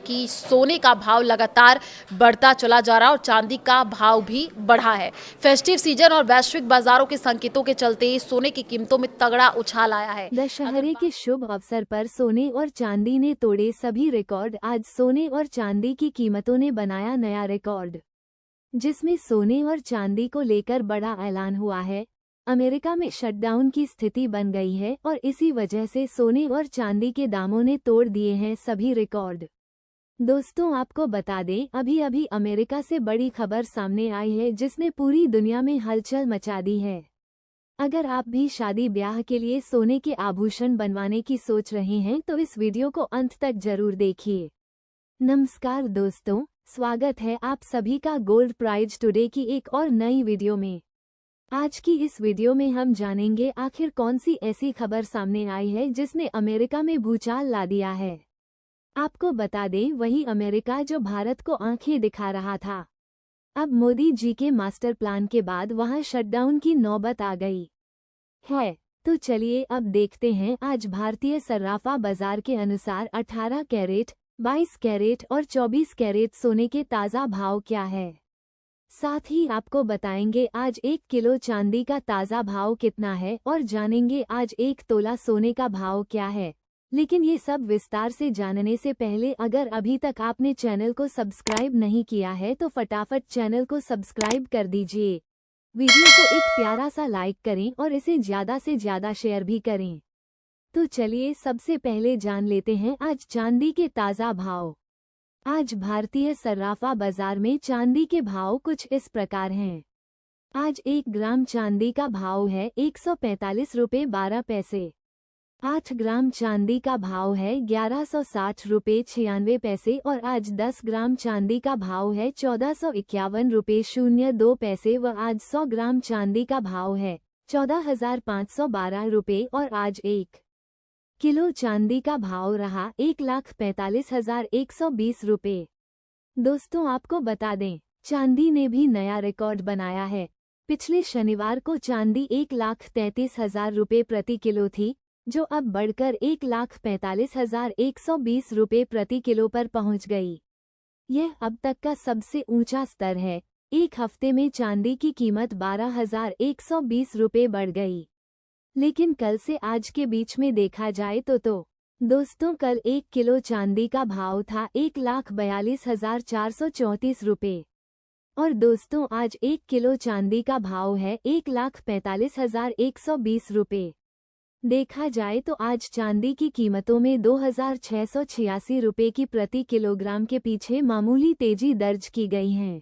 कि सोने का भाव लगातार बढ़ता चला जा रहा है और चांदी का भाव भी बढ़ा है। फेस्टिव सीजन और वैश्विक बाजारों के संकेतों के चलते सोने की कीमतों में तगड़ा उछाल आया है। दशहरे के शुभ अवसर पर सोने और चांदी ने तोड़े सभी रिकॉर्ड। आज सोने और चांदी की कीमतों ने बनाया नया रिकॉर्ड, जिसमें सोने और चांदी को लेकर बड़ा ऐलान हुआ है। अमेरिका में शटडाउन की स्थिति बन गई है और इसी वजह से सोने और चांदी के दामों ने तोड़ दिए हैं सभी रिकॉर्ड। दोस्तों, आपको बता दें, अभी अभी अमेरिका से बड़ी खबर सामने आई है जिसने पूरी दुनिया में हलचल मचा दी है। अगर आप भी शादी ब्याह के लिए सोने के आभूषण बनवाने की सोच रहे हैं तो इस वीडियो को अंत तक जरूर देखिए। नमस्कार दोस्तों, स्वागत है आप सभी का गोल्ड प्राइज टुडे की एक और नई वीडियो में। आज की इस वीडियो में हम जानेंगे आखिर कौन सी ऐसी खबर सामने आई है जिसने अमेरिका में भूचाल ला दिया है। आपको बता दें, वही अमेरिका जो भारत को आंखें दिखा रहा था, अब मोदी जी के मास्टर प्लान के बाद वहां शटडाउन की नौबत आ गई है। तो चलिए अब देखते हैं आज भारतीय सर्राफा बाजार के अनुसार 18 कैरेट, 22 कैरेट और 24 कैरेट सोने के ताज़ा भाव क्या है। साथ ही आपको बताएंगे आज 1 किलो चांदी का ताज़ा भाव कितना है और जानेंगे आज 1 तोला सोने का भाव क्या है। लेकिन ये सब विस्तार से जानने से पहले अगर अभी तक आपने चैनल को सब्सक्राइब नहीं किया है तो फटाफट चैनल को सब्सक्राइब कर दीजिए। वीडियो को एक प्यारा सा लाइक करें और इसे ज़्यादा से ज़्यादा शेयर भी करें। तो चलिए सबसे पहले जान लेते हैं आज चांदी के ताज़ा भाव। आज भारतीय सर्राफा बाजार में चांदी के भाव कुछ इस प्रकार हैं। आज 1 ग्राम चांदी का भाव है 145 रुपये 12 पैसे। 8 ग्राम चांदी का भाव है 1160 रुपये 96 पैसे और आज 10 ग्राम चांदी का भाव है 1451 रुपये 02 पैसे व आज 100 ग्राम चांदी का भाव है 14,512 रुपये और आज 1 किलो चांदी का भाव रहा 1,45,120 रुपये। दोस्तों, आपको बता दें, चांदी ने भी नया रिकॉर्ड बनाया है। पिछले शनिवार को चांदी 1,33,000 रुपये प्रति किलो थी, जो अब बढ़कर 1,45,120 रुपये प्रति किलो पर पहुंच गई। यह अब तक का सबसे ऊंचा स्तर है। एक हफ्ते में चांदी की कीमत 12,120 रुपये बढ़ गई। लेकिन कल से आज के बीच में देखा जाए तो दोस्तों, कल 1 किलो चांदी का भाव था 1,42,434 रुपये और दोस्तों आज 1 किलो चांदी का भाव है 1,45,120 रुपये। देखा जाए तो आज चांदी की कीमतों में 2,686 रुपये की प्रति किलोग्राम के पीछे मामूली तेजी दर्ज की गई है।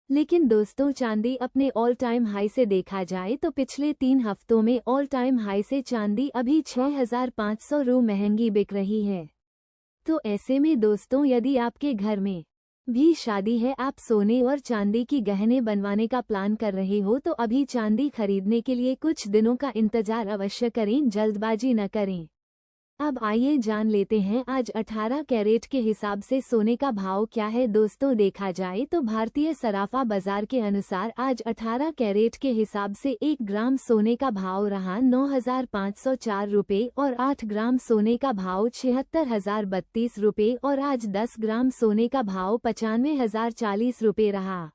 लेकिन दोस्तों, चांदी अपने ऑल टाइम हाई से देखा जाए तो पिछले 3 हफ्तों में ऑल टाइम हाई से चांदी अभी 6,500 रु महंगी बिक रही है। तो ऐसे में दोस्तों, यदि आपके घर में भी शादी है, आप सोने और चांदी की गहने बनवाने का प्लान कर रहे हो तो अभी चांदी खरीदने के लिए कुछ दिनों का इंतजार अवश्य करें, जल्दबाजी न करें। अब आइए जान लेते हैं आज 18 कैरेट के हिसाब से सोने का भाव क्या है। दोस्तों, देखा जाए तो भारतीय सराफा बाजार के अनुसार आज 18 कैरेट के हिसाब से 1 ग्राम सोने का भाव रहा 9,504 रुपये और 8 ग्राम सोने का भाव 76,032 रुपये और आज 10 ग्राम सोने का भाव 95,040 रुपये रहा।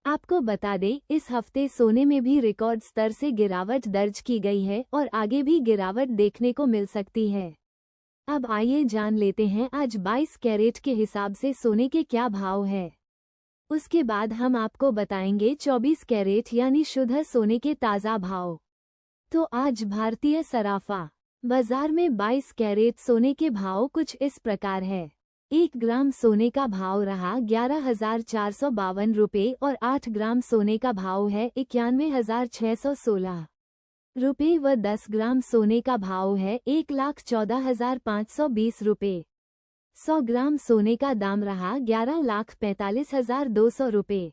आपको बता दें, इस हफ्ते सोने में भी रिकॉर्ड स्तर से गिरावट दर्ज की गई है और आगे भी गिरावट देखने को मिल सकती है। अब आइए जान लेते हैं आज 22 कैरेट के हिसाब से सोने के क्या भाव है। उसके बाद हम आपको बताएंगे 24 कैरेट यानी शुद्ध सोने के ताज़ा भाव। तो आज भारतीय सराफा बाजार में 22 कैरेट सोने के भाव कुछ इस प्रकार है। 1 ग्राम सोने का भाव रहा 11,452 रुपये और 8 ग्राम सोने का भाव है 91,616 रुपये व 10 ग्राम सोने का भाव है 1,14,520 रुपये। 100 ग्राम सोने का दाम रहा 11,45,200 रुपये।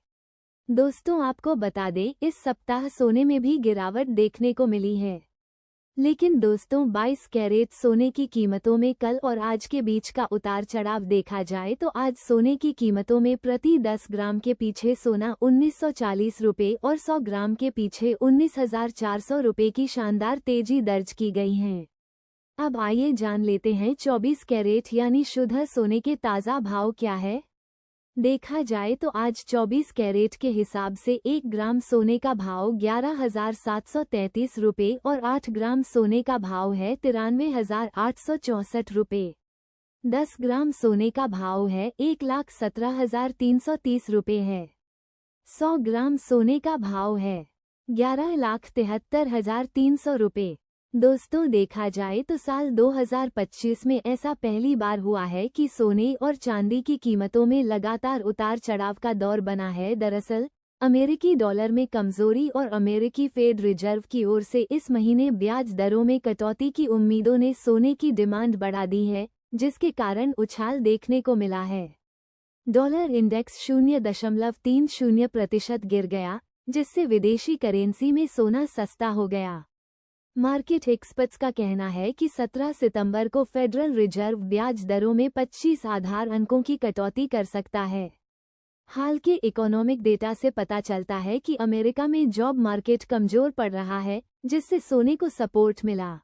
दोस्तों, आपको बता दें, इस सप्ताह सोने में भी गिरावट देखने को मिली है। लेकिन दोस्तों, 22 कैरेट सोने की कीमतों में कल और आज के बीच का उतार चढ़ाव देखा जाए तो आज सोने की कीमतों में प्रति 10 ग्राम के पीछे सोना 1,940 रुपये और 100 ग्राम के पीछे 19,400 रुपये की शानदार तेजी दर्ज की गई है। अब आइए जान लेते हैं 24 कैरेट यानी शुद्ध सोने के ताज़ा भाव क्या है। देखा जाए तो आज 24 कैरेट के हिसाब से 1 ग्राम सोने का भाव 11,733 रुपये और 8 ग्राम सोने का भाव है 93,864 रुपये। 10 ग्राम सोने का भाव है 1,17,330 रुपये है। 100 ग्राम सोने का भाव है 11,73,300 रुपये। दोस्तों, देखा जाए तो साल 2025 में ऐसा पहली बार हुआ है कि सोने और चांदी की कीमतों में लगातार उतार चढ़ाव का दौर बना है। दरअसल अमेरिकी डॉलर में कमजोरी और अमेरिकी फेड रिजर्व की ओर से इस महीने ब्याज दरों में कटौती की उम्मीदों ने सोने की डिमांड बढ़ा दी है, जिसके कारण उछाल देखने को मिला है। डॉलर इंडेक्स 0.30% गिर गया, जिससे विदेशी करेंसी में सोना सस्ता हो गया। मार्केट एक्सपर्ट्स का कहना है कि 17 सितंबर को फेडरल रिजर्व ब्याज दरों में 25 आधार अंकों की कटौती कर सकता है। हाल के इकोनॉमिक डेटा से पता चलता है कि अमेरिका में जॉब मार्केट कमजोर पड़ रहा है, जिससे सोने को सपोर्ट मिला।